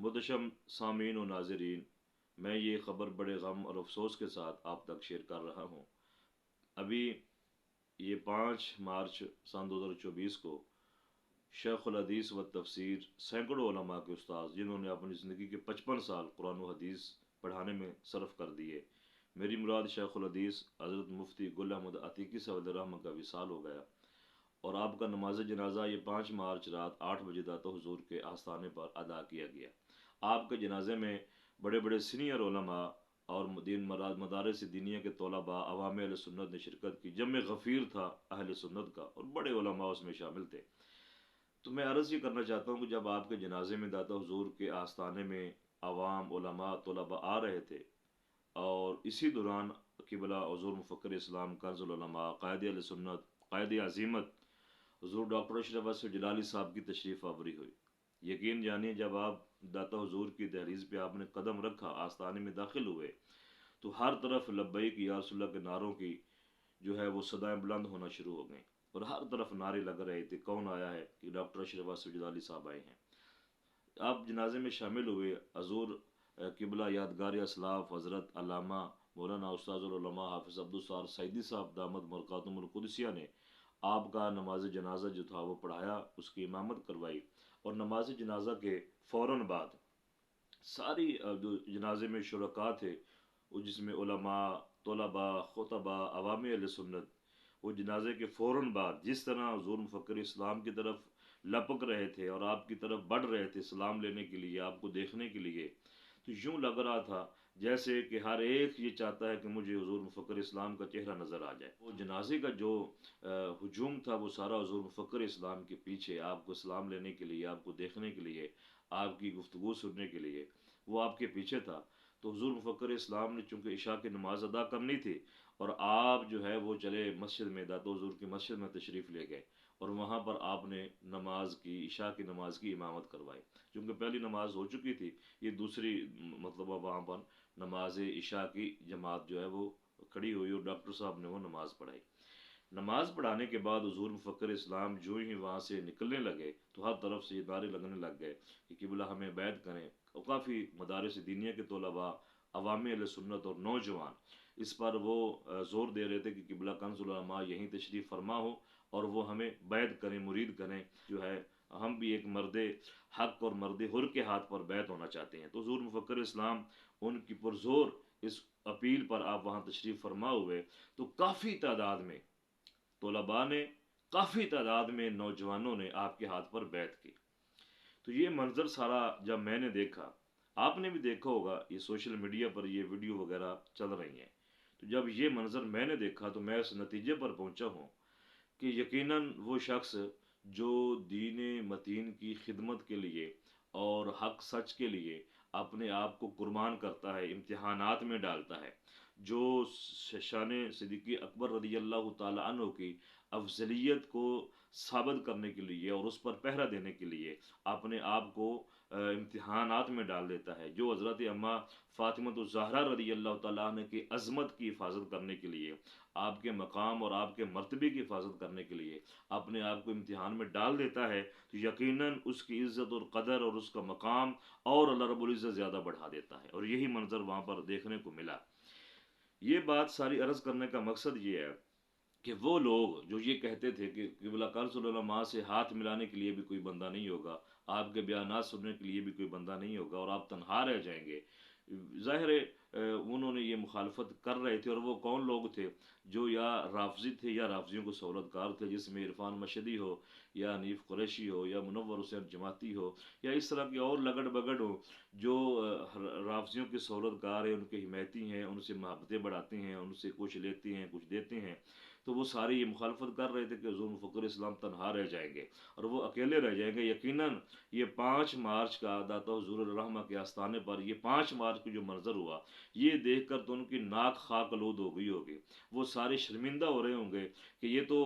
मुहतशम सामीन व नाजरीन, मैं ये ख़बर बड़े गम और अफसोस के साथ आप तक शेयर कर रहा हूँ। अभी ये 5 मार्च सन 2024 को शेखुल हदीस व तफसीर सैकड़ों उलमा के उस्ताद जिन्होंने अपनी ज़िंदगी के 55 साल कुरान व हदीस पढ़ाने में सरफ कर दिए, मेरी मुराद शेखुल हदीस हज़रत मुफ्ती गुल अहमद अतीकी साहब रहमा का विसाल हो गया और आपका नमाज जनाजा ये 5 मार्च रात 8 बजे दाता हुजूर के आस्थाने पर अदा किया गया। आपके जनाजे में बड़े बड़े सीनियर उलमा और दीन मदारस दीनिया के तलबा अवाम अहले सुन्नत ने शिरकत की। जम गफ़ीर था अहले सुन्नत का और बड़े उलमा उसमें शामिल थे। तो मैं अर्ज़ ये करना चाहता हूँ कि जब आपके जनाजे में दाता हुजूर के आस्थाने में अवाम उलमा तलबा आ रहे थे और इसी दौरान किबला हुजूर मुफ़क्किर इस्लाम कंज़ुल उलमा क़ायद अहले सुन्नत क़ायद अज़ीमत हुजूर डॉक्टर अशरफ असद जलाली साहब की तशरीफ़ आवरी हुई। यकीन जानिए, जब आप दाता हुजूर की दहलीज़ पे आपने कदम रखा, आस्थाने में दाखिल हुए, तो हर तरफ लब्बैक या रसूलल्लाह के नारों की जो है वो सदाएं बुलंद होना शुरू हो गईं और हर तरफ नारे लग रहे थे, कौन आया है कि डॉक्टर अशरफ असद जलाली साहब आए हैं। आप जनाजे में शामिल हुए। हजूर किबला यादगार असलाफ हज़रत अल्लामा मौलाना उस्ताजुल उलमा हाफिज़ अब्दुल सत्तार सईदी साहब दामद बरकातुहुल कुदसिया ने आपका नमाज जनाजा जो था वो पढ़ाया, उसकी इमामत करवाई और नमाज जनाजा के फ़ौरन बाद सारी जो जनाजे में शुरका थे, वो जिसमें उलमा तलबा खुतबा अवाम अहले सुन्नत, वो जनाजे के फ़ौरन बाद जिस तरह हुज़ूर मुफ़क्किर इस्लाम की तरफ लपक रहे थे और आपकी तरफ बढ़ रहे थे सलाम लेने के लिए, आपको देखने के लिए, तो यूँ लग रहा था जैसे कि हर एक ये चाहता है कि मुझे हुज़ूर मुफ़क्किर इस्लाम का चेहरा नज़र आ जाए। वो जनाजे का जो हुजूम था वो सारा हुज़ूर मुफ़क्किर इस्लाम के पीछे आपको सलाम लेने के लिए, आपको देखने के लिए, आपकी गुफ्तगू सुनने के लिए वो आपके पीछे था। तो हुज़ूर मुफ़क्किर इस्लाम ने चूँकि इशा की नमाज़ अदा करनी थी और आप जो है वो चले मस्जिद में, दाता हुज़ूर की मस्जिद में तशरीफ़ ले गए और वहाँ पर आपने नमाज की इशा की नमाज की इमामत करवाई। चूँकि पहली नमाज हो चुकी थी, ये दूसरी मतलब वहाँ पर नमाज इशा की जमात जो है वो खड़ी हुई और डॉक्टर साहब ने वो नमाज़ पढ़ाई। नमाज पढ़ाने के बाद हुज़ूर मुफ़क्किर इस्लाम जो ही वहाँ से निकलने लगे तो हर तरफ से ये नारे लगने लग गए कि किबला हमें बैत करें। और काफ़ी मदारिस दीनिया के तलबा अवाम अहले सुन्नत और नौजवान इस पर वो ज़ोर दे रहे थे कि किबला कंज़ुल उलमा यहीं तशरीफ़ फरमा हो और वो हमें बैत करें, मुरीद करें। जो है हम भी एक मर्द हक और मर्द हुर के हाथ पर बैत होना चाहते हैं। तो हुज़ूर मुफ़क्किर इस्लाम उनकी पुरज़ोर इस अपील पर आप वहाँ तशरीफ़ फरमा हुए तो काफ़ी तादाद में तलबा ने, काफ़ी तादाद में नौजवानों ने आपके हाथ पर बैत की। तो ये मंज़र सारा जब मैंने देखा, आपने भी देखा होगा, ये सोशल मीडिया पर ये वीडियो वगैरह चल रही हैं। तो जब ये मंज़र मैंने देखा तो मैं इस नतीजे पर पहुंचा हूँ कि यकीनन वो शख्स जो दीन मतीन की खिदमत के लिए और हक सच के लिए अपने आप को कुर्बान करता है, इम्तिहानात में डालता है, जो शान सिद्दीक़ अकबर रदी अल्लाह ताला अन्हु की अफजलियत को साबित करने के लिए और उस पर पहरा देने के लिए अपने आप को इम्तिहानात में डाल देता है, जो हज़रत अम्मा फ़ातिमा रदी अल्लाह ताला अन्हा की अज़मत की हिफाजत करने के लिए, आपके मकाम और आपके मर्तबे की हिफाजत करने के लिए अपने आप को इम्तिहान में डाल देता है, तो यकीनन उसकी इज़्ज़त और कदर और उसका मकाम और अल्लाह रब्बुल इज़्ज़त ज़्यादा बढ़ा देता है। और यही मंज़र वहाँ पर देखने को मिला। ये बात सारी अर्ज़ करने का मकसद ये है कि वो लोग जो ये कहते थे कि किबला कंज़ुल उलमा से हाथ मिलाने के लिए भी कोई बंदा नहीं होगा, आपके बयानात सुनने के लिए भी कोई बंदा नहीं होगा और आप तन्हा रह जाएंगे। ज़ाहिर है उन्होंने ये मुखालफत कर रहे थे और वो कौन लोग थे जो या राफजी थे या राफजियों को सहूलतकार थे, जिसमें इरफान मशदी हो या हनीफ कुरैशी हो या मुनव्वर हुसैन जमाती हो या इस तरह के और लगड़ बगड़ हो जो राफजियों के सहूलतकार हैं, उनके हिमायती हैं, उनसे मोहब्बतें बढ़ाते हैं, उनसे कुछ लेते हैं कुछ देते हैं। तो वो सारे ये मुखालफत कर रहे थे कि हुज़ूर मुफ़क्किर इस्लाम तन्हा रह जाएंगे और वो अकेले रह जाएंगे। यकीनन ये 5 मार्च का दाता हुज़ूर रहमा के आस्थाने पर ये 5 मार्च को जो मंजर हुआ, ये देख कर तो उनकी नाक खाक आलूद हो गई होगी। वो सारे शर्मिंदा हो रहे होंगे कि ये तो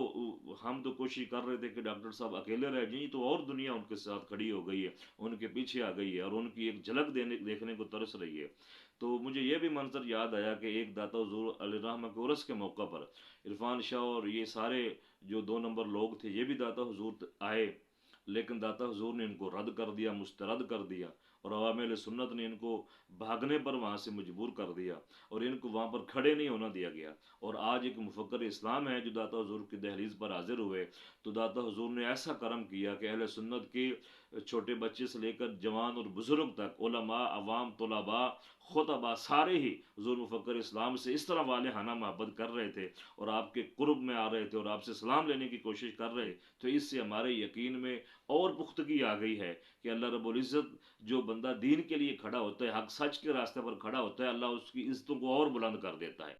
हम तो कोशिश कर रहे थे कि डॉक्टर साहब अकेले रह जाएं, तो और दुनिया उनके साथ खड़ी हो गई है, उनके पीछे आ गई है और उनकी एक झलक देखने को तरस रही है। तो मुझे ये भी मंजर याद आया कि एक दाता हुज़ूर अलैहिर्रहमा के उर्स के मौका पर इरफान शाह और ये सारे जो 2 नंबर लोग थे, ये भी दाता हुजूर आए لیکن داتا حضور نے ان کو رد کر دیا، مسترد کر دیا، اور عوام اہل سنت نے ان کو بھاگنے پر وہاں سے مجبور کر دیا، اور ان کو وہاں پر کھڑے نہیں ہونا دیا گیا۔ اور آج ایک مفکر اسلام ہے جو داتا حضور کی دہلیز پر حاضر ہوئے، تو داتا حضور نے ایسا کرم کیا کہ اہل سنت کے چھوٹے بچے سے لے کر جوان اور بزرگ تک، علماء، عوام، طلباء، خطباء، سارے ہی حضور مفکر اسلام سے اس طرح والہانہ محبت کر رہے تھے، اور آپ کے قرب میں آ رہے تھے، اور آپ سے سلام لینے کی کوشش کر رہے۔ تو اس سے ہمارے یقین میں اور پختگی آ گئی ہے کہ اللہ رب العزت، جو بندہ دین کے لیے کھڑا ہوتا ہے، حق سچ کے راستے پر کھڑا ہوتا ہے، اللہ اس کی عزتوں کو اور بلند کر دیتا ہے۔